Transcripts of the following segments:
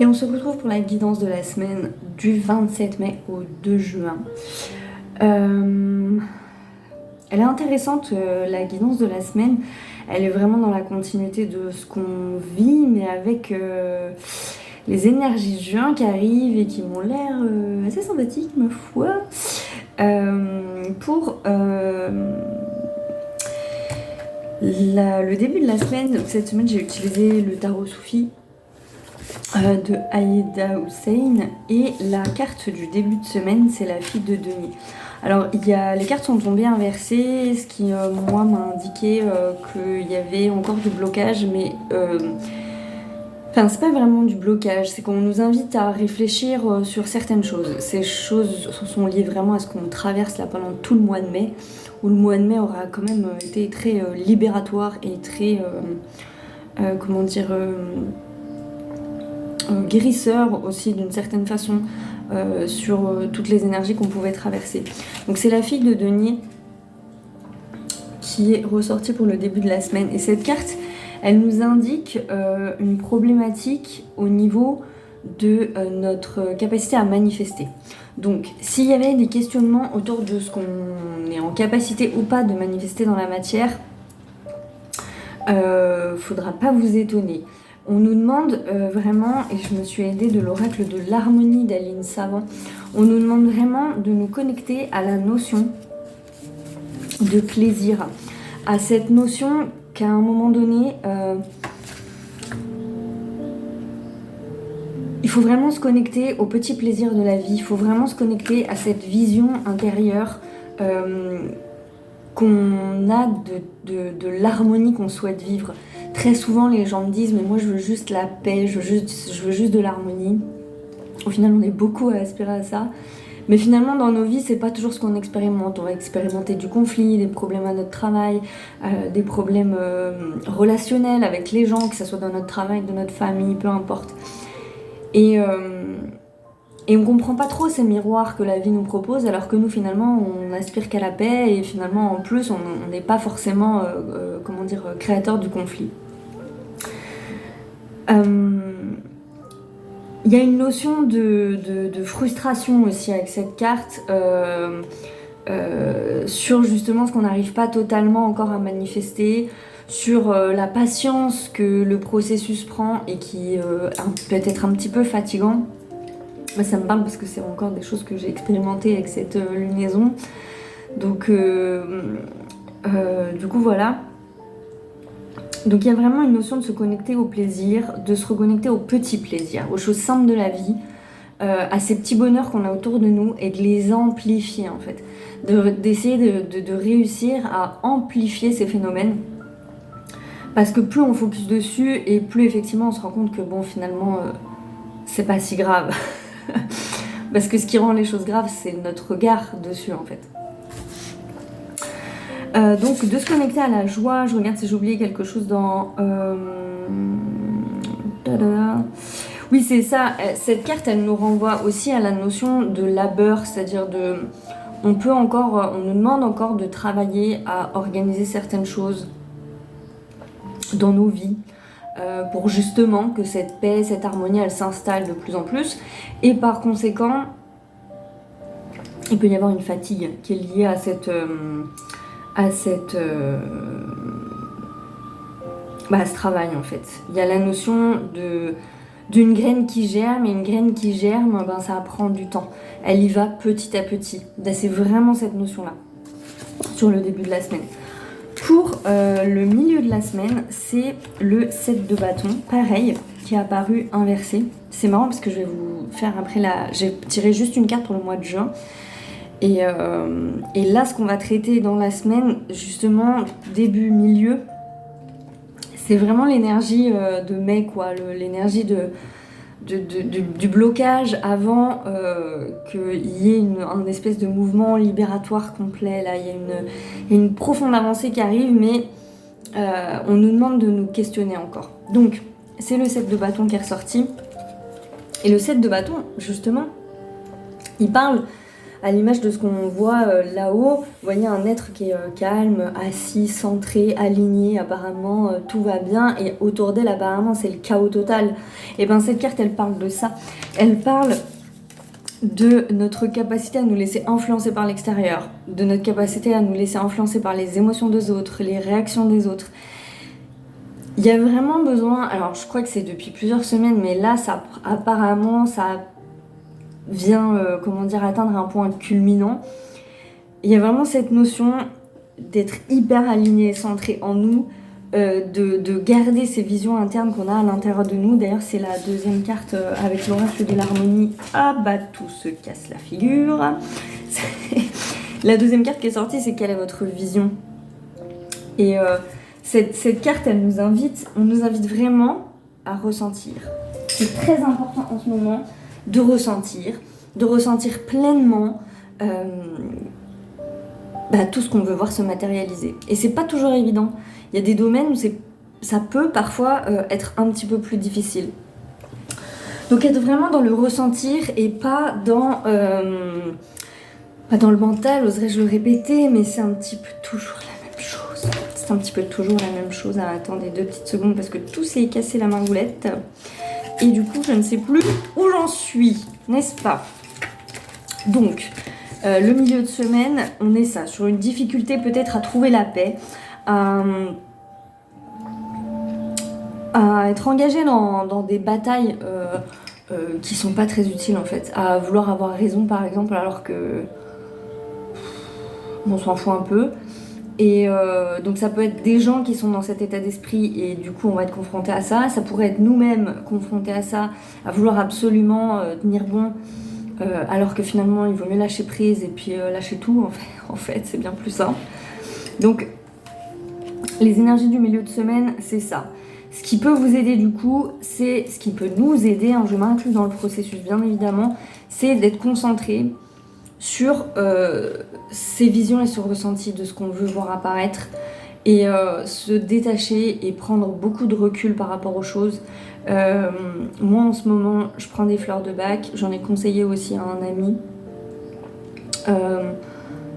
Et on se retrouve pour la guidance de la semaine du 27 mai au 2 juin. Elle est intéressante, la guidance de la semaine. Elle est vraiment dans la continuité de ce qu'on vit, mais avec les énergies de juin qui arrivent et qui m'ont l'air assez sympathiques, ma foi. Pour le début de la semaine, cette semaine, j'ai utilisé le tarot soufi de Aïda Hussein, et la carte du début de semaine, c'est la fille de denier. Alors les cartes sont tombées inversées, ce qui moi m'a indiqué qu'il y avait encore du blocage, mais enfin c'est pas vraiment du blocage, c'est qu'on nous invite à réfléchir sur certaines choses. Ces choses sont liées vraiment à ce qu'on traverse là pendant tout le mois de mai, où le mois de mai aura quand même été très libératoire et très comment dire guérisseur aussi d'une certaine façon sur toutes les énergies qu'on pouvait traverser. Donc c'est la fille de denier qui est ressortie pour le début de la semaine, et cette carte elle nous indique une problématique au niveau de notre capacité à manifester. Donc s'il y avait des questionnements autour de ce qu'on est en capacité ou pas de manifester dans la matière, faudra pas vous étonner. On nous demande vraiment, et je me suis aidée de l'oracle de l'harmonie d'Aline Savant, on nous demande vraiment de nous connecter à la notion de plaisir, à cette notion qu'à un moment donné, il faut vraiment se connecter au petit plaisir de la vie, il faut vraiment se connecter à cette vision intérieure qu'on a de l'harmonie qu'on souhaite vivre. Très souvent, les gens me disent « mais moi je veux juste la paix, je veux juste de l'harmonie ». Au final, on est beaucoup à aspirer à ça. Mais finalement, dans nos vies, c'est pas toujours ce qu'on expérimente. On va expérimenter du conflit, des problèmes à notre travail, des problèmes relationnels avec les gens, que ce soit dans notre travail, dans notre famille, peu importe. Et on comprend pas trop ces miroirs que la vie nous propose, alors que nous, finalement, on aspire qu'à la paix, et finalement, en plus, on n'est pas forcément, comment dire, créateur du conflit. Il y a une notion de frustration aussi avec cette carte, sur justement ce qu'on n'arrive pas totalement encore à manifester, sur la patience que le processus prend et qui peut être un petit peu fatigant. Moi, ça me parle parce que c'est encore des choses que j'ai expérimentées avec cette lunaison. Donc, du coup, voilà. Donc, il y a vraiment une notion de se connecter au plaisir, de se reconnecter aux petits plaisirs, aux choses simples de la vie, à ces petits bonheurs qu'on a autour de nous, et de les amplifier, en fait. D'essayer de réussir à amplifier ces phénomènes. Parce que plus on focus dessus, et plus effectivement on se rend compte que bon, finalement, c'est pas si grave. Parce que ce qui rend les choses graves, c'est notre regard dessus, en fait. Donc, de se connecter à la joie, je regarde si j'ai oublié quelque chose dans... Oui, c'est ça. Cette carte, elle nous renvoie aussi à la notion de labeur, c'est-à-dire on nous demande encore de travailler à organiser certaines choses dans nos vies, pour justement que cette paix, cette harmonie, elle s'installe de plus en plus. Et par conséquent, il peut y avoir une fatigue qui est liée à ce travail, en fait. Il y a la notion d'une graine qui germe, et une graine qui germe, ça prend du temps. Elle y va petit à petit. C'est vraiment cette notion-là, sur le début de la semaine. Pour le milieu de la semaine, c'est le 7 de bâton, pareil, qui est apparu inversé. C'est marrant parce que je vais vous faire après j'ai tiré juste une carte pour le mois de juin. Et là, ce qu'on va traiter dans la semaine, justement, début, milieu, c'est vraiment l'énergie de mai, quoi, l'énergie du blocage avant qu'il y ait un espèce de mouvement libératoire complet. Là, il y a une profonde avancée qui arrive, mais on nous demande de nous questionner encore. Donc, c'est le 7 de bâton qui est ressorti. Et le 7 de bâton, justement, il parle à l'image de ce qu'on voit là-haut. Vous voyez un être qui est calme, assis, centré, aligné, apparemment tout va bien, et autour d'elle apparemment c'est le chaos total. Et bien cette carte elle parle de ça, elle parle de notre capacité à nous laisser influencer par l'extérieur, de notre capacité à nous laisser influencer par les émotions des autres, les réactions des autres. Il y a vraiment besoin, alors je crois que c'est depuis plusieurs semaines, mais là ça apparemment ça vient atteindre un point culminant. Il y a vraiment cette notion d'être hyper aligné, centré en nous, de garder ces visions internes qu'on a à l'intérieur de nous. D'ailleurs c'est la deuxième carte avec l'oracle de l'harmonie. Ah bah tout se casse la figure. La deuxième carte qui est sortie, c'est quelle est votre vision. Et cette carte elle nous invite vraiment à ressentir. C'est très important en ce moment de ressentir pleinement tout ce qu'on veut voir se matérialiser. Et c'est pas toujours évident. Il y a des domaines où ça peut parfois être un petit peu plus difficile. Donc être vraiment dans le ressentir et pas dans le mental, oserais-je le répéter, mais c'est un petit peu toujours la même chose. C'est un petit peu toujours la même chose. Ah, attendez 2 petites secondes parce que tout s'est cassé la margoulette. Et du coup, je ne sais plus où j'en suis, n'est-ce pas? Donc, le milieu de semaine, on est ça, sur une difficulté peut-être à trouver la paix, à être engagé dans des batailles qui sont pas très utiles en fait, à vouloir avoir raison par exemple alors que on s'en fout un peu. Et donc ça peut être des gens qui sont dans cet état d'esprit et du coup on va être confronté à ça. Ça pourrait être nous-mêmes confrontés à ça, à vouloir absolument tenir bon, alors que finalement il vaut mieux lâcher prise et puis lâcher tout en fait c'est bien plus simple. Donc les énergies du milieu de semaine c'est ça. Ce qui peut vous aider du coup, c'est ce qui peut nous aider, hein, je m'inclus dans le processus bien évidemment, c'est d'être concentré sur ses visions et son ressenti de ce qu'on veut voir apparaître et se détacher et prendre beaucoup de recul par rapport aux choses. Moi en ce moment je prends des fleurs de bac, j'en ai conseillé aussi à un ami.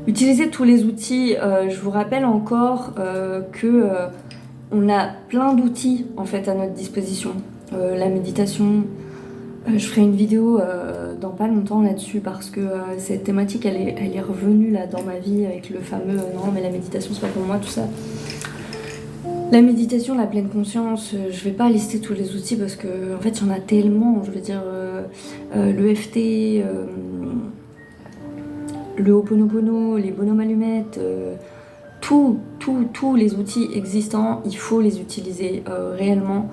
Utilisez tous les outils, je vous rappelle encore que on a plein d'outils en fait à notre disposition. La méditation, je ferai une vidéo dans pas longtemps là-dessus parce que cette thématique elle est revenue là dans ma vie avec le fameux non mais la méditation c'est pas pour moi tout ça. La méditation, la pleine conscience, je vais pas lister tous les outils parce que en fait il y en a tellement, je veux dire l'EFT, le Ho'oponopono, les bonhommes allumettes, tous les outils existants, il faut les utiliser réellement.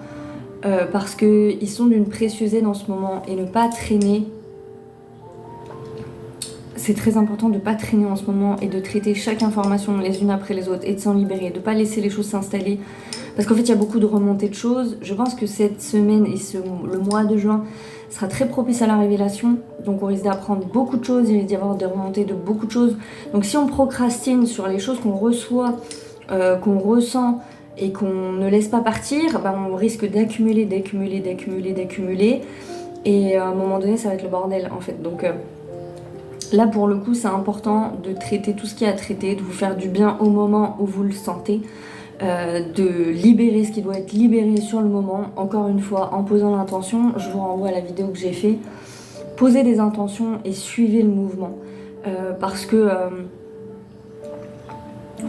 Parce qu'ils sont d'une précieuse aide en ce moment et ne pas traîner. C'est très important de ne pas traîner en ce moment et de traiter chaque information les unes après les autres et de s'en libérer, de ne pas laisser les choses s'installer. Parce qu'en fait, il y a beaucoup de remontées de choses. Je pense que cette semaine et le mois de juin sera très propice à la révélation. Donc on risque d'apprendre beaucoup de choses, il risque d'y avoir des remontées de beaucoup de choses. Donc si on procrastine sur les choses qu'on reçoit, qu'on ressent, et qu'on ne laisse pas partir, on risque d'accumuler. Et à un moment donné, ça va être le bordel en fait. Donc là, pour le coup, c'est important de traiter tout ce qu'il y a à traiter, de vous faire du bien au moment où vous le sentez, de libérer ce qui doit être libéré sur le moment. Encore une fois, en posant l'intention, je vous renvoie à la vidéo que j'ai fait. Posez des intentions et suivez le mouvement. Parce que...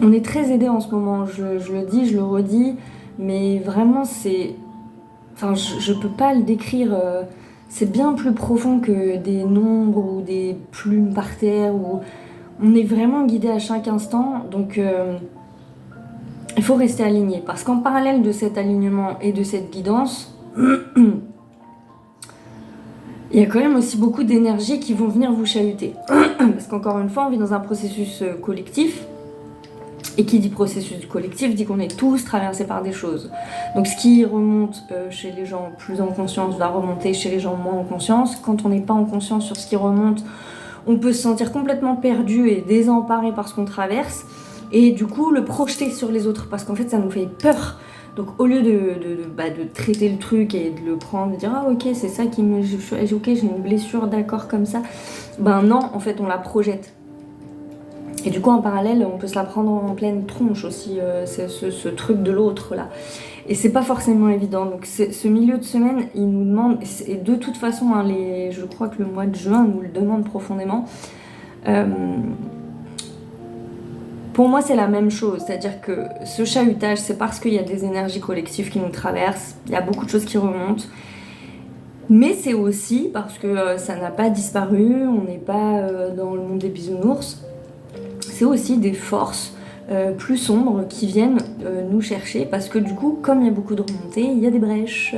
on est très aidé en ce moment, je le dis, je le redis, mais vraiment c'est... Enfin, je peux pas le décrire, c'est bien plus profond que des nombres ou des plumes par terre, où on est vraiment guidé à chaque instant, donc il faut rester aligné, parce qu'en parallèle de cet alignement et de cette guidance, il y a quand même aussi beaucoup d'énergies qui vont venir vous chahuter, parce qu'encore une fois, on vit dans un processus collectif. Et qui dit processus collectif dit qu'on est tous traversés par des choses. Donc ce qui remonte chez les gens plus en conscience va remonter chez les gens moins en conscience. Quand on n'est pas en conscience sur ce qui remonte, on peut se sentir complètement perdu et désemparé par ce qu'on traverse. Et du coup le projeter sur les autres parce qu'en fait ça nous fait peur Donc au lieu de traiter le truc et de le prendre, de dire ah ok c'est ça qui me... Ok j'ai une blessure, d'accord comme ça. Ben non, en fait on la projette. Et du coup en parallèle on peut se la prendre en pleine tronche aussi, ce truc de l'autre là. Et c'est pas forcément évident. Donc ce milieu de semaine il nous demande, et de toute façon hein, je crois que le mois de juin nous le demande profondément. Pour moi, c'est la même chose, c'est-à-dire que ce chahutage, c'est parce qu'il y a des énergies collectives qui nous traversent, il y a beaucoup de choses qui remontent, mais c'est aussi parce que ça n'a pas disparu, on n'est pas dans le monde des bisounours, c'est aussi des forces plus sombres qui viennent nous chercher, parce que du coup, comme il y a beaucoup de remontées, il y a des brèches,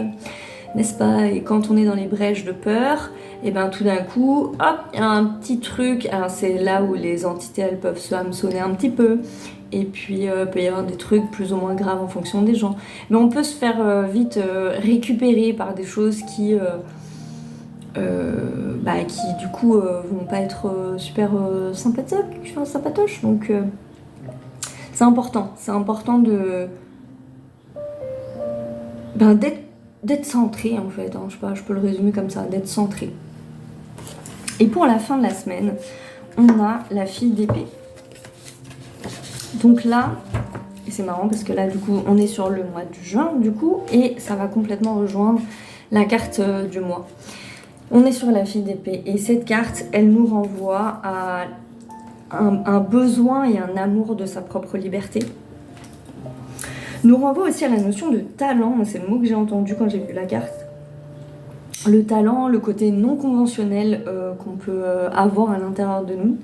n'est-ce pas? Et quand on est dans les brèches de peur, et ben tout d'un coup, hop, il y a un petit truc. Alors c'est là où les entités elles peuvent se hameçonner un petit peu. Et puis peut y avoir des trucs plus ou moins graves en fonction des gens. Mais on peut se faire vite récupérer par des choses qui du coup vont pas être super sympatoches. Donc c'est important de d'être centré en fait, hein. Je sais pas, je peux le résumer comme ça, d'être centré. Et pour la fin de la semaine, on a la fille d'épée. Donc là, et c'est marrant parce que là du coup on est sur le mois de juin du coup, et ça va complètement rejoindre la carte du mois. On est sur la fille d'épée et cette carte elle nous renvoie à un besoin et un amour de sa propre liberté. Nous renvoie aussi à la notion de talent, c'est le mot que j'ai entendu quand j'ai vu la carte. Le talent, le côté non conventionnel qu'on peut avoir à l'intérieur de nous.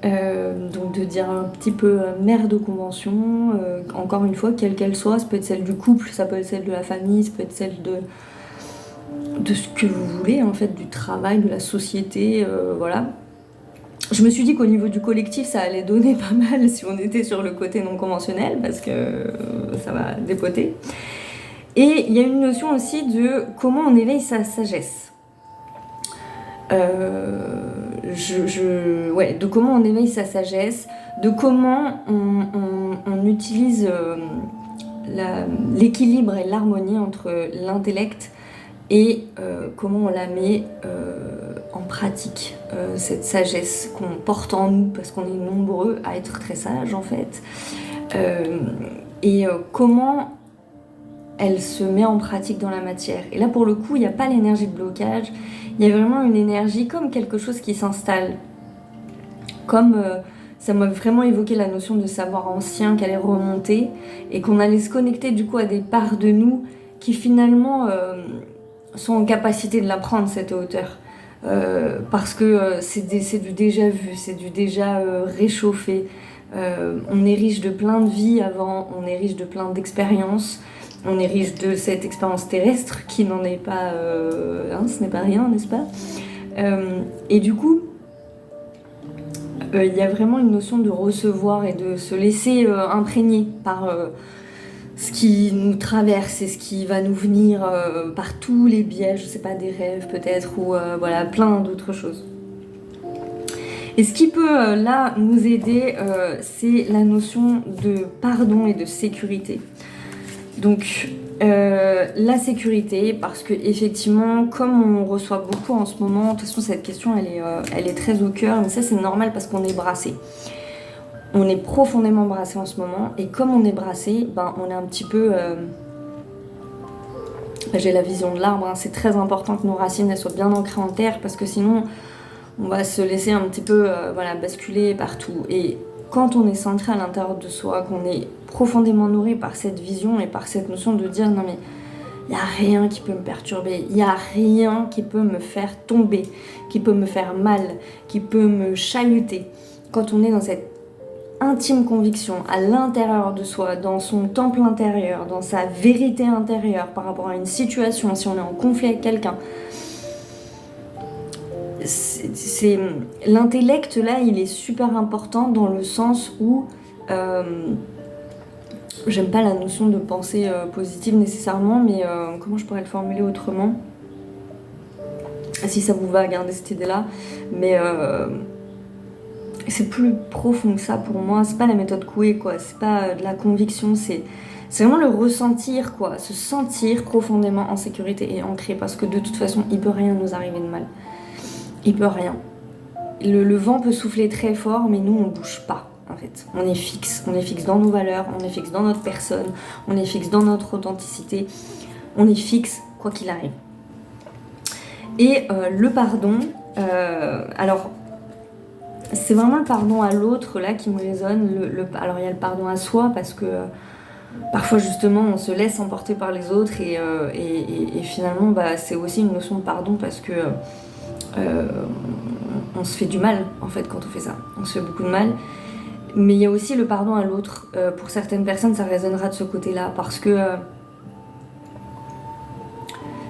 Donc de dire un petit peu mère de convention, encore une fois, quelle qu'elle soit, ça peut être celle du couple, ça peut être celle de la famille, ça peut être celle de ce que vous voulez, en fait, du travail, de la société, voilà. Je me suis dit qu'au niveau du collectif, ça allait donner pas mal si on était sur le côté non conventionnel, parce que ça va dépoter. Et il y a une notion aussi de comment on éveille sa sagesse. De comment on éveille sa sagesse, de comment on utilise l'équilibre et l'harmonie entre l'intellect et comment on la met en pratique, cette sagesse qu'on porte en nous, parce qu'on est nombreux à être très sages en fait, comment elle se met en pratique dans la matière. Et là pour le coup il n'y a pas l'énergie de blocage, il y a vraiment une énergie comme quelque chose qui s'installe, comme ça m'a vraiment évoqué la notion de savoir ancien qui allait remonter et qu'on allait se connecter du coup à des parts de nous qui finalement sont en capacité de la prendre cette hauteur, parce que c'est du déjà vu, c'est du déjà réchauffé. On est riche de plein de vies avant, on est riche de plein d'expériences, on est riche de cette expérience terrestre qui n'en est pas, ce n'est pas rien, n'est-ce pas? Et du coup, il y a vraiment une notion de recevoir et de se laisser imprégner par ce qui nous traverse et ce qui va nous venir par tous les biais, je sais pas, des rêves peut-être, ou voilà, plein d'autres choses. Et ce qui peut là nous aider, c'est la notion de pardon et de sécurité. Donc la sécurité, parce que effectivement, comme on reçoit beaucoup en ce moment, de toute façon cette question elle est très au cœur, mais ça c'est normal parce qu'on est brassé. On est profondément brassé en ce moment, et comme on est brassé, on est un petit peu... j'ai la vision de l'arbre, hein. C'est très important que nos racines elles soient bien ancrées en terre, parce que sinon on va se laisser un petit peu basculer partout. Et quand on est centré à l'intérieur de soi, qu'on est profondément nourri par cette vision et par cette notion de dire non mais il n'y a rien qui peut me perturber, il n'y a rien qui peut me faire tomber, qui peut me faire mal, qui peut me chahuter. Quand on est dans cette intime conviction à l'intérieur de soi, dans son temple intérieur, dans sa vérité intérieure par rapport à une situation, si on est en conflit avec quelqu'un, l'intellect là il est super important dans le sens où j'aime pas la notion de pensée positive nécessairement, mais comment je pourrais le formuler autrement, si ça vous va garder cette idée là, mais c'est plus profond que ça pour moi. C'est pas la méthode Coué quoi, c'est pas de la conviction, c'est C'est vraiment le ressentir, quoi, se sentir profondément en sécurité et ancré, parce que de toute façon, il peut rien nous arriver de mal. Il peut rien. Le vent peut souffler très fort, mais nous, on bouge pas, en fait. On est fixe dans nos valeurs, on est fixe dans notre personne, on est fixe dans notre authenticité, on est fixe quoi qu'il arrive. Et le pardon, alors c'est vraiment le pardon à l'autre là qui me résonne. Alors il y a le pardon à soi parce que parfois justement on se laisse emporter par les autres et finalement c'est aussi une notion de pardon parce que on se fait du mal en fait quand on fait ça. On se fait beaucoup de mal. Mais il y a aussi le pardon à l'autre. Pour certaines personnes ça résonnera de ce côté-là parce que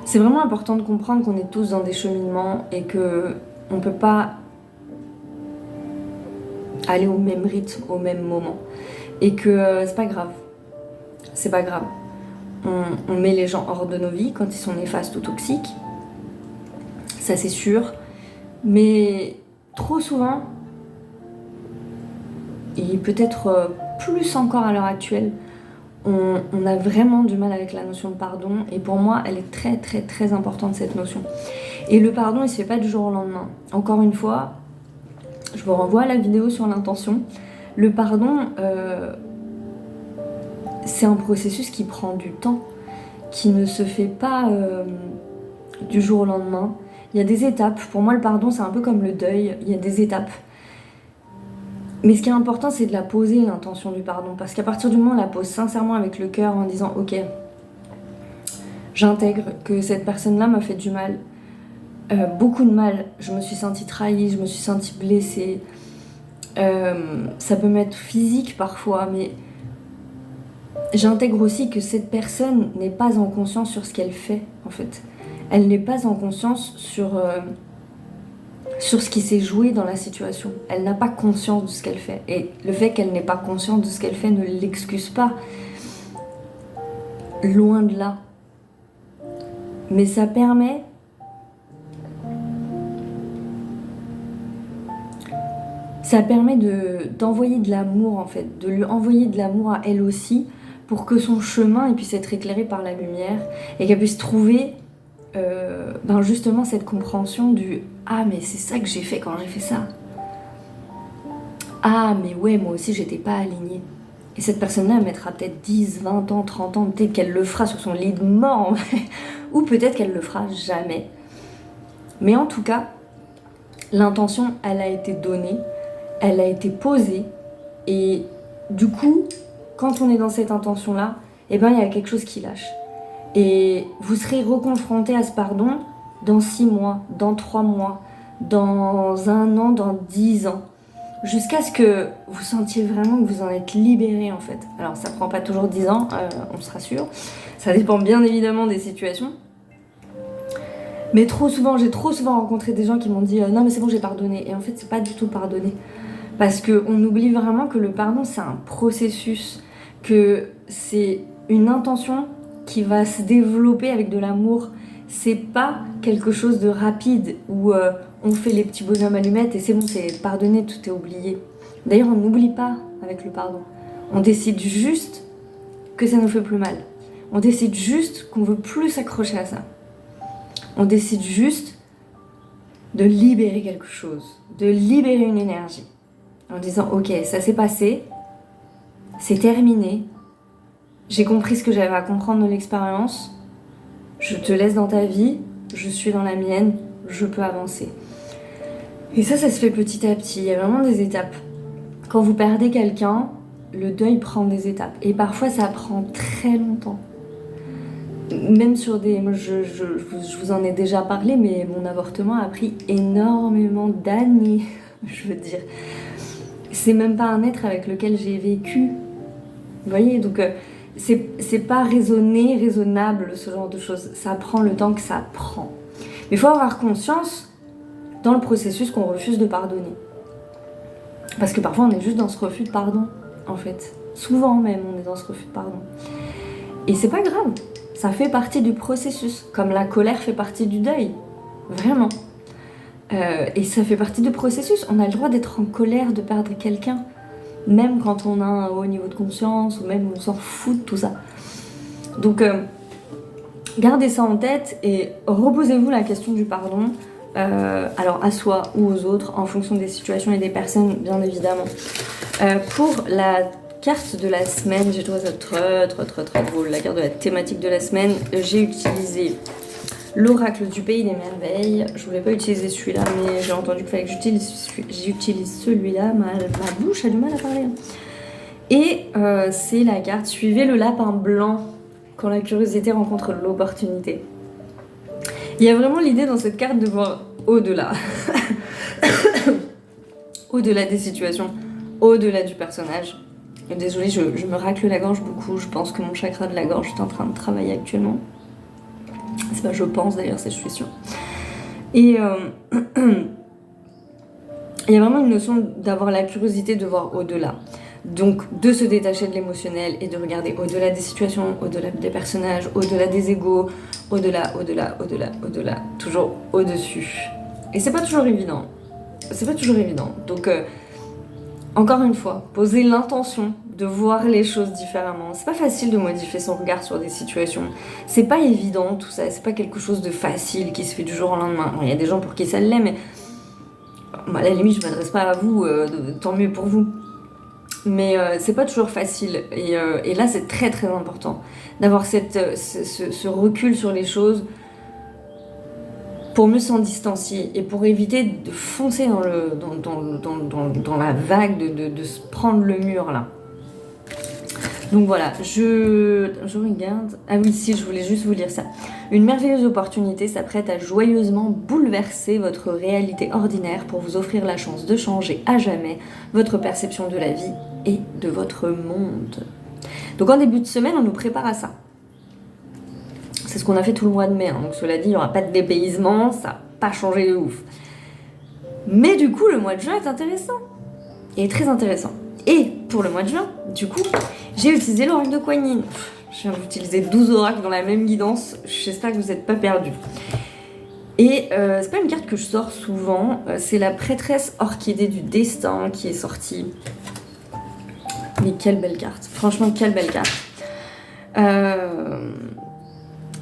c'est vraiment important de comprendre qu'on est tous dans des cheminements et que on peut pas aller au même rythme, au même moment. Et que c'est pas grave. C'est pas grave. On met les gens hors de nos vies quand ils sont néfastes ou toxiques. Ça c'est sûr. Mais trop souvent, et peut-être plus encore à l'heure actuelle, on a vraiment du mal avec la notion de pardon. Et pour moi, elle est très très très importante cette notion. Et le pardon, il se fait pas du jour au lendemain. Encore une fois, je vous renvoie à la vidéo sur l'intention. Le pardon, c'est un processus qui prend du temps, qui ne se fait pas du jour au lendemain. Il y a des étapes. Pour moi, le pardon, c'est un peu comme le deuil. Il y a des étapes. Mais ce qui est important, c'est de la poser, l'intention du pardon. Parce qu'à partir du moment où on la pose sincèrement avec le cœur en disant « Ok, j'intègre que cette personne-là m'a fait du mal. Beaucoup de mal. Je me suis sentie trahie, je me suis sentie blessée. Ça peut m'être physique parfois, mais j'intègre aussi que cette personne n'est pas en conscience sur ce qu'elle fait, en fait. Elle n'est pas en conscience sur ce qui s'est joué dans la situation. Elle n'a pas conscience de ce qu'elle fait. Et le fait qu'elle n'ait pas conscience de ce qu'elle fait ne l'excuse pas. Loin de là. Mais ça permet d'envoyer de l'amour, en fait. De lui envoyer de l'amour à elle aussi pour que son chemin puisse être éclairé par la lumière et qu'elle puisse trouver justement cette compréhension du « Ah, mais c'est ça que j'ai fait quand j'ai fait ça. Ah, mais ouais, moi aussi, j'étais pas alignée. » Et cette personne-là, elle mettra peut-être 10, 20 ans, 30 ans, peut-être qu'elle le fera sur son lit de mort, ou peut-être qu'elle le fera jamais. Mais en tout cas, l'intention, elle a été donnée, elle a été posée, et du coup, quand on est dans cette intention-là, il y a quelque chose qui lâche. Et vous serez reconfronté à ce pardon dans 6 mois, dans 3 mois, dans 1 an, dans 10 ans. Jusqu'à ce que vous sentiez vraiment que vous en êtes libéré en fait. Alors ça prend pas toujours 10 ans, on se rassure. Ça dépend bien évidemment des situations. Mais j'ai trop souvent rencontré des gens qui m'ont dit non mais c'est bon j'ai pardonné. Et en fait c'est pas du tout pardonner. Parce qu'on oublie vraiment que le pardon c'est un processus, que c'est une intention qui va se développer avec de l'amour. C'est pas quelque chose de rapide où on fait les petits bonhommes allumettes et c'est bon, c'est pardonné, tout est oublié. D'ailleurs, on n'oublie pas avec le pardon. On décide juste que ça nous fait plus mal. On décide juste qu'on veut plus s'accrocher à ça. On décide juste de libérer quelque chose, de libérer une énergie. En disant, ok, ça s'est passé, c'est terminé, j'ai compris ce que j'avais à comprendre de l'expérience, je te laisse dans ta vie, je suis dans la mienne, je peux avancer. Et ça se fait petit à petit, il y a vraiment des étapes. Quand vous perdez quelqu'un, le deuil prend des étapes. Et parfois ça prend très longtemps. Même sur des... Je vous en ai déjà parlé, mais mon avortement a pris énormément d'années, je veux dire. C'est même pas un être avec lequel j'ai vécu. Vous voyez, donc... c'est pas raisonnable ce genre de choses. Ça prend le temps que ça prend. Mais il faut avoir conscience dans le processus qu'on refuse de pardonner. Parce que parfois on est juste dans ce refus de pardon, en fait. Souvent même on est dans ce refus de pardon. Et c'est pas grave. Ça fait partie du processus. Comme la colère fait partie du deuil. Vraiment. Et ça fait partie du processus. On a le droit d'être en colère, de perdre quelqu'un. même quand on a un haut niveau de conscience, ou même on s'en fout de tout ça. Donc, gardez ça en tête et reposez-vous la question du pardon, alors à soi ou aux autres, en fonction des situations et des personnes, bien évidemment. Pour la carte de la semaine, j'ai trouvé ça très drôle, la carte de la thématique de la semaine, j'ai utilisé l'oracle du pays des merveilles. Je voulais pas utiliser celui-là, mais j'ai entendu qu'il fallait que j'utilise celui-là. Ma bouche a du mal à parler. Et c'est la carte suivez le lapin blanc quand la curiosité rencontre l'opportunité. Il y a vraiment l'idée dans cette carte de voir au-delà. Au-delà des situations, au-delà du personnage. Désolée, je me racle la gorge beaucoup. Je pense que mon chakra de la gorge est en train de travailler actuellement. C'est pas je pense d'ailleurs, c'est je suis sûre. Et il y a vraiment une notion d'avoir la curiosité de voir au-delà. Donc de se détacher de l'émotionnel et de regarder au-delà des situations, au-delà des personnages, au-delà des égos, au-delà, toujours au-dessus. Et c'est pas toujours évident. C'est pas toujours évident. Donc encore une fois, posez l'intention de voir les choses différemment. C'est pas facile de modifier son regard sur des situations. C'est pas évident tout ça, c'est pas quelque chose de facile qui se fait du jour au lendemain. Il y a des gens pour qui ça l'est, mais à la limite je m'adresse pas à vous, tant mieux pour vous. Mais c'est pas toujours facile. Et là c'est très important d'avoir ce recul sur les choses pour mieux s'en distancier et pour éviter de foncer dans la vague, de se prendre le mur là. Donc voilà, je regarde. Ah oui, si, je voulais juste vous lire ça. Une merveilleuse opportunité s'apprête à joyeusement bouleverser votre réalité ordinaire pour vous offrir la chance de changer à jamais votre perception de la vie et de votre monde. Donc en début de semaine, on nous prépare à ça. C'est ce qu'on a fait tout le mois de mai, hein. Donc cela dit, il n'y aura pas de dépaysement, ça n'a pas changé de ouf. Mais du coup, le mois de juin est intéressant. Et très intéressant. Et pour le mois de juin, du coup, j'ai utilisé l'oracle de Kuan Yin. Je viens d'utiliser 12 oracles dans la même guidance. J'espère que vous n'êtes pas perdus. Et c'est pas une carte que je sors souvent. C'est la prêtresse orchidée du destin qui est sortie. Mais quelle belle carte. Franchement, quelle belle carte.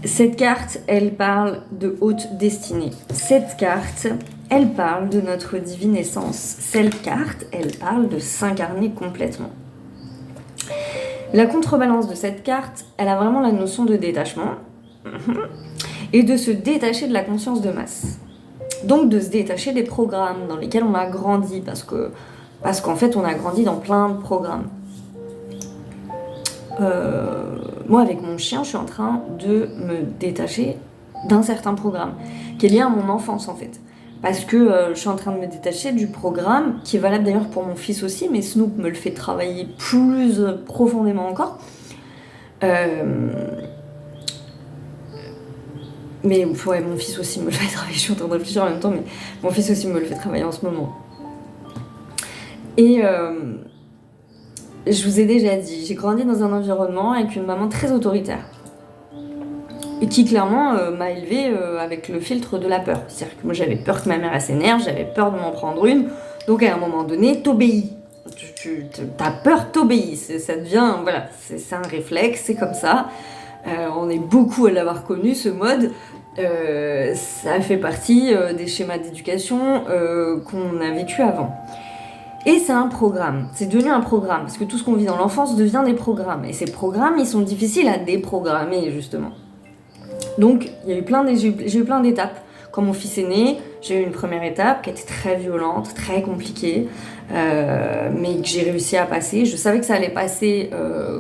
Cette carte, elle parle de haute destinée. Cette carte, elle parle de notre divine essence. Cette carte, elle parle de s'incarner complètement. La contrebalance de cette carte, elle a vraiment la notion de détachement et de se détacher de la conscience de masse. Donc de se détacher des programmes dans lesquels on a grandi parce qu'en fait on a grandi dans plein de programmes. Moi avec mon chien, je suis en train de me détacher d'un certain programme qui est lié à mon enfance en fait. Parce que je suis en train de me détacher du programme, qui est valable d'ailleurs pour mon fils aussi, mais Snoop me le fait travailler plus profondément encore. Mais ouais, mon fils aussi me le fait travailler, je suis en train de réfléchir en même temps, mais mon fils aussi me le fait travailler en ce moment. Et je vous ai déjà dit, j'ai grandi dans un environnement avec une maman très autoritaire. Et qui clairement m'a élevée avec le filtre de la peur. C'est-à-dire que moi j'avais peur que ma mère s'énerve, j'avais peur de m'en prendre une. Donc à un moment donné, t'obéis. T'as peur, t'obéis. Ça devient, voilà, c'est un réflexe, c'est comme ça. On est beaucoup à l'avoir connu, ce mode. Ça fait partie des schémas d'éducation qu'on a vécu avant. Et c'est un programme, c'est devenu un programme, parce que tout ce qu'on vit dans l'enfance devient des programmes. Et ces programmes, ils sont difficiles à déprogrammer, justement. Donc, j'ai eu plein d'étapes. Quand mon fils est né, j'ai eu une première étape qui était très violente, très compliquée, mais que j'ai réussi à passer. Je savais que ça allait passer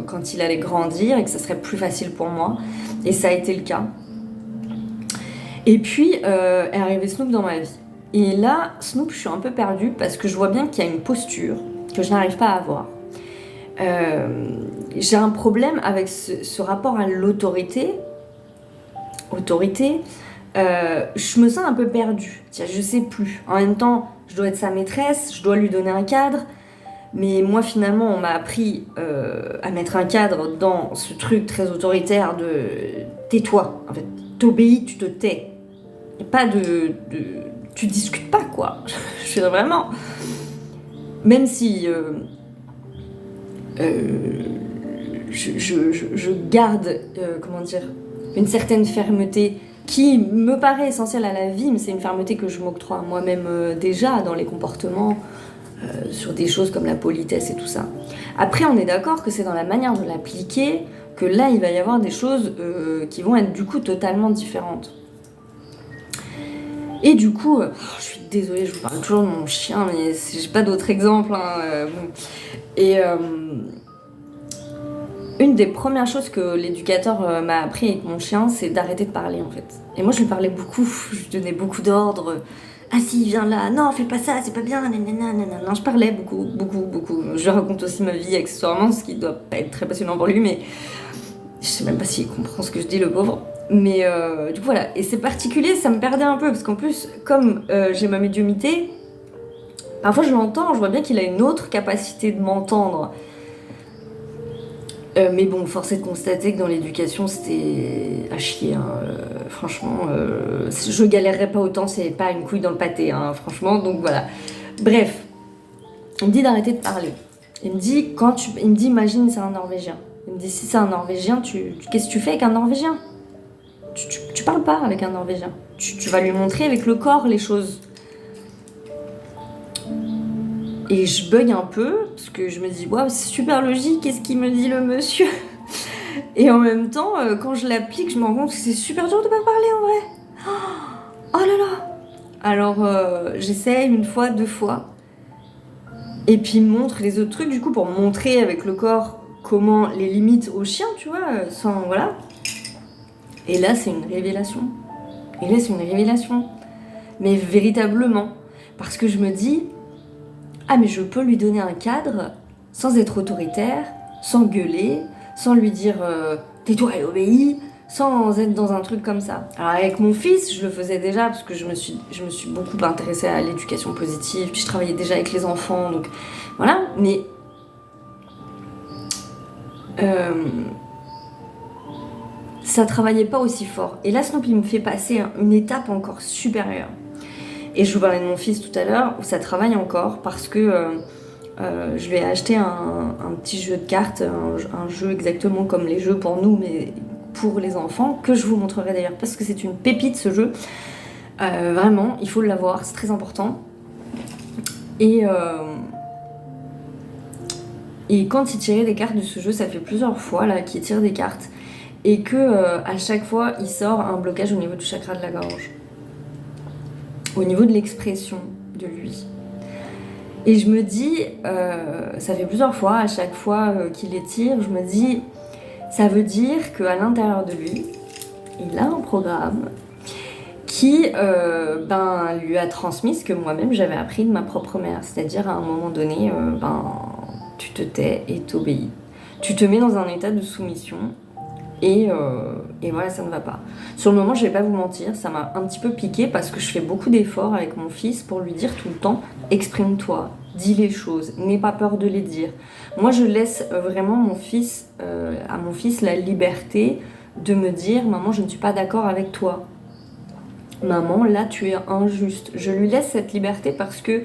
quand il allait grandir et que ça serait plus facile pour moi. Et ça a été le cas. Et puis, est arrivé Snoop dans ma vie. Et là, Snoop, je suis un peu perdue parce que je vois bien qu'il y a une posture que je n'arrive pas à avoir. J'ai un problème avec ce rapport à l'autorité. Je me sens un peu perdue, je sais plus. En même temps, je dois être sa maîtresse, je dois lui donner un cadre, mais moi finalement on m'a appris à mettre un cadre dans ce truc très autoritaire de tais-toi, en fait, t'obéis, tu te tais. Y a pas tu discutes pas quoi, je suis vraiment. Même si je garde, comment dire, une certaine fermeté qui me paraît essentielle à la vie, mais c'est une fermeté que je m'octroie à moi-même déjà dans les comportements, sur des choses comme la politesse et tout ça. Après, on est d'accord que c'est dans la manière de l'appliquer que là, il va y avoir des choses qui vont être du coup totalement différentes. Et du coup, je suis désolée, je vous parle toujours de mon chien, mais j'ai pas d'autres exemples. Bon. Et une des premières choses que l'éducateur m'a appris avec mon chien, c'est d'arrêter de parler en fait. Et moi, je lui parlais beaucoup, je lui donnais beaucoup d'ordres. Ah si, viens là, non, fais pas ça, c'est pas bien, nanana, nanana. Non, je parlais beaucoup. Je lui raconte aussi ma vie accessoirement, ce qui doit pas être très passionnant pour lui, mais je sais même pas s'il comprend ce que je dis, le pauvre. Mais du coup, voilà. Et c'est particulier, ça me perdait un peu, parce qu'en plus, comme j'ai ma médiumnité, parfois je l'entends, je vois bien qu'il a une autre capacité de m'entendre. Mais bon, force est de constater que dans l'éducation, c'était à chier. Hein. Franchement, je galérerais pas autant si il n'y avait pas une couille dans le pâté, hein, franchement. Donc voilà. Bref, il me dit d'arrêter de parler. Il me dit, imagine, c'est un Norvégien. Il me dit, si c'est un Norvégien, qu'est-ce que tu fais avec un Norvégien ? Tu parles pas avec un Norvégien. Tu vas lui montrer avec le corps les choses. Et je bug un peu, parce que je me dis, waouh, c'est super logique, qu'est-ce qu'il me dit le monsieur ? Et en même temps, quand je l'applique, je me rends compte que c'est super dur de pas parler en vrai. Oh là là ! Alors, j'essaie une fois, 2 fois, et puis il me montre les autres trucs, du coup, pour montrer avec le corps comment les limites au chien, tu vois, sans, voilà. Et là, c'est une révélation. Mais véritablement. Parce que je me dis, ah mais je peux lui donner un cadre sans être autoritaire, sans gueuler, sans lui dire tais-toi et obéis, sans être dans un truc comme ça. Alors avec mon fils, je le faisais déjà parce que je me suis beaucoup intéressée à l'éducation positive, puis je travaillais déjà avec les enfants, donc voilà, mais ça travaillait pas aussi fort. Et là, Snoopy me fait passer une étape encore supérieure. Et je vous parlais de mon fils tout à l'heure, où ça travaille encore parce que je lui ai acheté un petit jeu de cartes, un jeu exactement comme les jeux pour nous, mais pour les enfants, que je vous montrerai d'ailleurs parce que c'est une pépite ce jeu. Vraiment, il faut l'avoir, c'est très important. Et quand il tirait des cartes de ce jeu, ça fait plusieurs fois là qu'il tire des cartes, et que à chaque fois il sort un blocage au niveau du chakra de la gorge. Au niveau de l'expression de lui. Et je me dis, ça fait plusieurs fois, à chaque fois qu'il les tire, je me dis, ça veut dire qu'à l'intérieur de lui, il a un programme qui lui a transmis ce que moi-même j'avais appris de ma propre mère. C'est-à-dire à un moment donné, tu te tais et t'obéis. Tu te mets dans un état de soumission. Et voilà, ça ne va pas. Sur le moment, je vais pas vous mentir, ça m'a un petit peu piqué parce que je fais beaucoup d'efforts avec mon fils pour lui dire tout le temps, exprime-toi, dis les choses, n'aie pas peur de les dire. Moi, je laisse vraiment à mon fils la liberté de me dire, maman, je ne suis pas d'accord avec toi. Maman, là, tu es injuste. Je lui laisse cette liberté parce que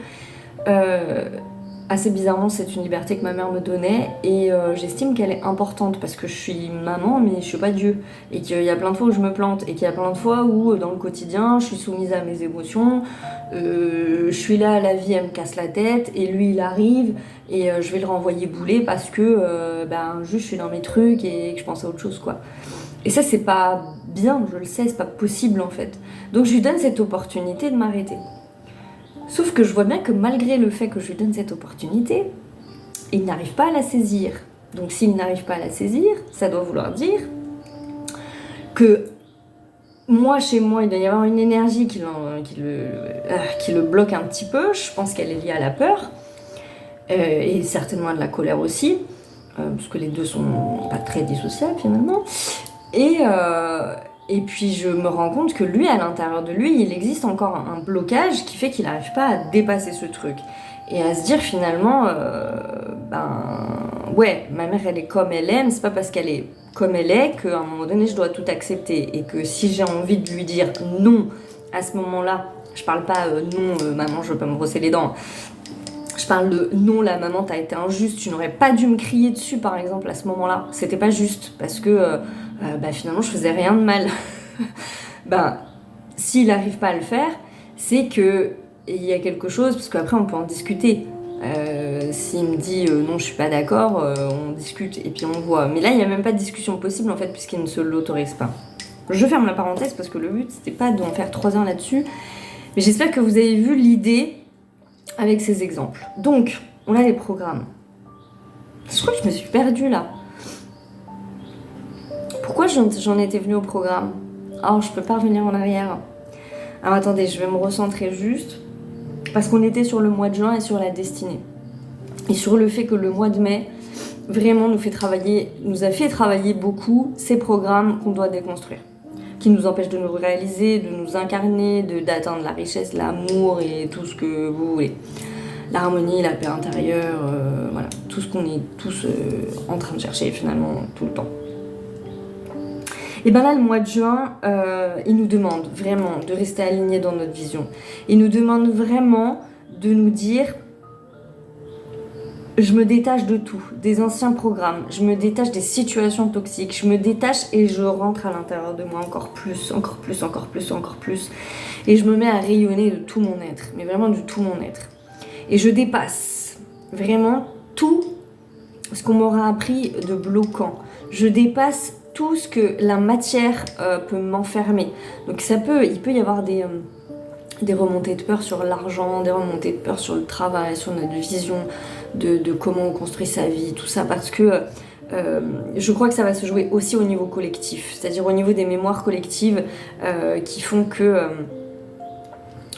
assez bizarrement, c'est une liberté que ma mère me donnait et j'estime qu'elle est importante parce que je suis maman mais je suis pas Dieu et qu'il y a plein de fois où je me plante et qu'il y a plein de fois où dans le quotidien je suis soumise à mes émotions, je suis là, la vie elle me casse la tête et lui il arrive et je vais le renvoyer bouler parce que juste je suis dans mes trucs et que je pense à autre chose quoi. Et ça c'est pas bien, je le sais, c'est pas possible en fait. Donc je lui donne cette opportunité de m'arrêter. Sauf que je vois bien que malgré le fait que je lui donne cette opportunité, il n'arrive pas à la saisir. Donc s'il n'arrive pas à la saisir, ça doit vouloir dire que moi, chez moi, il doit y avoir une énergie qui le bloque un petit peu. Je pense qu'elle est liée à la peur et certainement à de la colère aussi, parce que les deux sont pas très dissociables finalement. Et puis je me rends compte que lui, à l'intérieur de lui, il existe encore un blocage qui fait qu'il n'arrive pas à dépasser ce truc. Et à se dire finalement, ouais, ma mère elle est comme elle est, mais c'est pas parce qu'elle est comme elle est qu'à un moment donné je dois tout accepter. Et que si j'ai envie de lui dire non à ce moment-là, je parle pas non, maman je veux pas me brosser les dents. Je parle de non, la maman, t'as été injuste, tu n'aurais pas dû me crier dessus par exemple à ce moment-là. C'était pas juste parce que finalement je faisais rien de mal. S'il n'arrive pas à le faire, c'est que il y a quelque chose, parce qu'après on peut en discuter. S'il me dit non, je suis pas d'accord, on discute et puis on voit. Mais là, il n'y a même pas de discussion possible en fait, puisqu'il ne se l'autorise pas. Je ferme la parenthèse parce que le but c'était pas d'en faire 3 heures là-dessus. Mais j'espère que vous avez vu l'idée avec ces exemples. Donc, on a les programmes. Je crois que je me suis perdue là. Pourquoi j'en étais venue au programme? Oh, je peux pas revenir en arrière. Alors attendez, je vais me recentrer juste. Parce qu'on était sur le mois de juin et sur la destinée. Et sur le fait que le mois de mai, vraiment nous a fait travailler beaucoup ces programmes qu'on doit déconstruire. Qui nous empêchent de nous réaliser, de nous incarner, d'atteindre la richesse, l'amour et tout ce que vous voulez. L'harmonie, la paix intérieure, voilà. Tout ce qu'on est tous en train de chercher finalement tout le temps. Et bien là, le mois de juin, il nous demande vraiment de rester alignés dans notre vision. Il nous demande vraiment de nous dire, je me détache de tout, des anciens programmes, je me détache des situations toxiques, je me détache et je rentre à l'intérieur de moi encore plus. Et je me mets à rayonner de tout mon être, mais vraiment de tout mon être. Et je dépasse vraiment tout ce qu'on m'aura appris de bloquant. Je dépasse tout ce que la matière peut m'enfermer. Donc il peut y avoir des remontées de peur sur l'argent, des remontées de peur sur le travail, sur notre vision de comment on construit sa vie, tout ça, parce que je crois que ça va se jouer aussi au niveau collectif, c'est-à-dire au niveau des mémoires collectives qui font que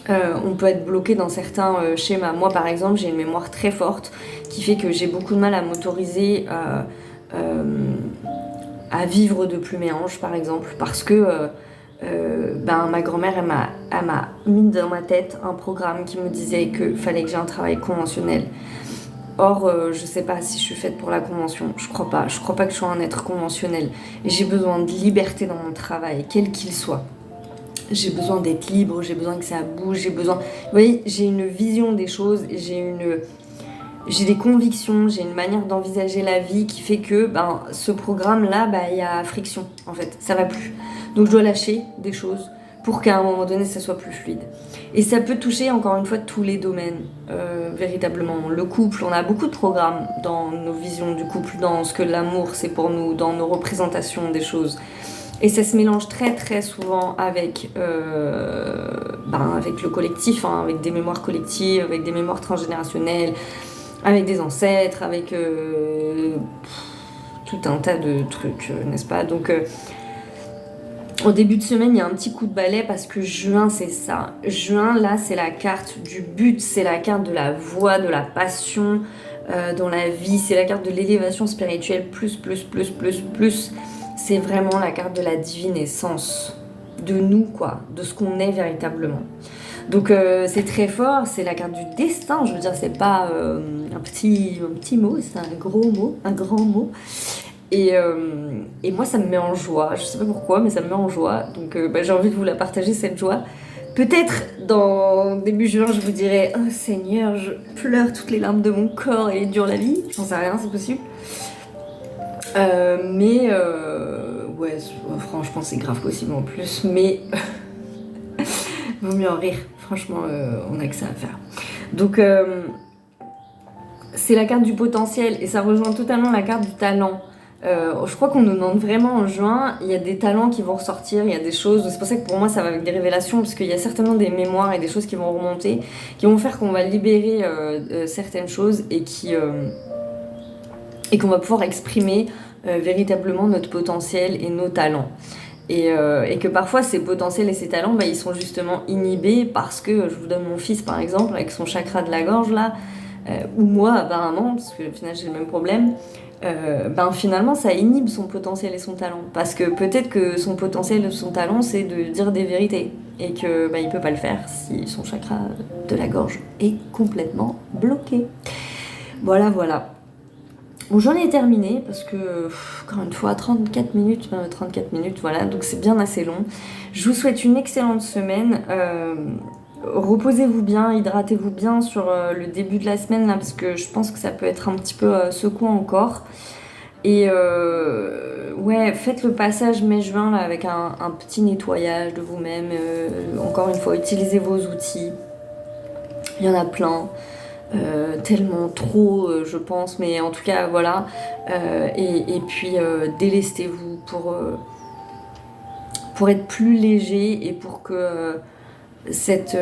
on peut être bloqué dans certains schémas. Moi par exemple, j'ai une mémoire très forte qui fait que j'ai beaucoup de mal à m'autoriser à vivre de plus mes hanches par exemple, parce que ma grand-mère elle m'a mis dans ma tête un programme qui me disait qu'il fallait que j'ai un travail conventionnel. Or, je sais pas si je suis faite pour la convention, je crois pas que je sois un être conventionnel. Et j'ai besoin de liberté dans mon travail, quel qu'il soit. J'ai besoin d'être libre, j'ai besoin que ça bouge, Vous voyez, j'ai une vision des choses, j'ai des convictions, j'ai une manière d'envisager la vie qui fait que ce programme-là, il y a friction, en fait, ça va plus. Donc je dois lâcher des choses pour qu'à un moment donné, ça soit plus fluide. Et ça peut toucher, encore une fois, tous les domaines, véritablement. Le couple, on a beaucoup de programmes dans nos visions du couple, dans ce que l'amour, c'est pour nous, dans nos représentations des choses. Et ça se mélange très très souvent avec le collectif, avec des mémoires collectives, avec des mémoires transgénérationnelles, avec des ancêtres, avec tout un tas de trucs, n'est-ce pas? Donc, au début de semaine, il y a un petit coup de balai parce que juin, c'est ça. Juin, là, c'est la carte du but, c'est la carte de la voix, de la passion dans la vie, c'est la carte de l'élévation spirituelle, plus. C'est vraiment la carte de la divine essence, de nous, quoi, de ce qu'on est véritablement. Donc c'est très fort, c'est la carte du destin, je veux dire, c'est pas un petit mot, c'est un gros mot, un grand mot. Et moi, ça me met en joie, je sais pas pourquoi, mais ça me met en joie. Donc j'ai envie de vous la partager, cette joie. Peut-être dans début juin, je vous dirai « Oh Seigneur, je pleure toutes les larmes de mon corps et dure la vie ». J'en sais rien, c'est possible. Ouais, franchement, c'est grave possible en plus, mais vaut mieux en rire. Franchement, on a que ça à faire. Donc, c'est la carte du potentiel et ça rejoint totalement la carte du talent. Je crois qu'on nous demande vraiment en juin, il y a des talents qui vont ressortir, il y a des choses, c'est pour ça que pour moi ça va avec des révélations, parce qu'il y a certainement des mémoires et des choses qui vont remonter, qui vont faire qu'on va libérer certaines choses et qu'on va pouvoir exprimer véritablement notre potentiel et nos talents. Et que parfois ces potentiels et ces talents, ils sont justement inhibés parce que, je vous donne mon fils par exemple, avec son chakra de la gorge là, ou moi apparemment, parce que au final j'ai le même problème, finalement ça inhibe son potentiel et son talent. Parce que peut-être que son potentiel et son talent c'est de dire des vérités, et que il peut pas le faire si son chakra de la gorge est complètement bloqué. Voilà. Bon, j'en ai terminé parce que, encore une fois, 34 minutes, voilà, donc c'est bien assez long. Je vous souhaite une excellente semaine. reposez-vous bien, hydratez-vous bien sur le début de la semaine là, parce que je pense que ça peut être un petit peu secouant encore. Et ouais, faites le passage mai-juin là, avec un petit nettoyage de vous-même. Encore une fois, utilisez vos outils. Il y en a plein. Tellement trop, je pense, mais en tout cas, voilà. Et puis, délestez-vous pour être plus léger et pour que cette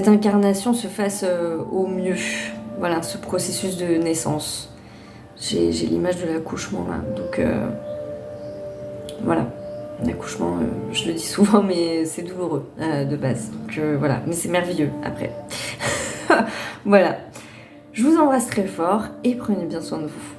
incarnation se fasse au mieux. Voilà, ce processus de naissance. J'ai l'image de l'accouchement là, donc voilà. L'accouchement, je le dis souvent, mais c'est douloureux de base. Donc voilà, mais c'est merveilleux après. Voilà. Je vous embrasse très fort et prenez bien soin de vous.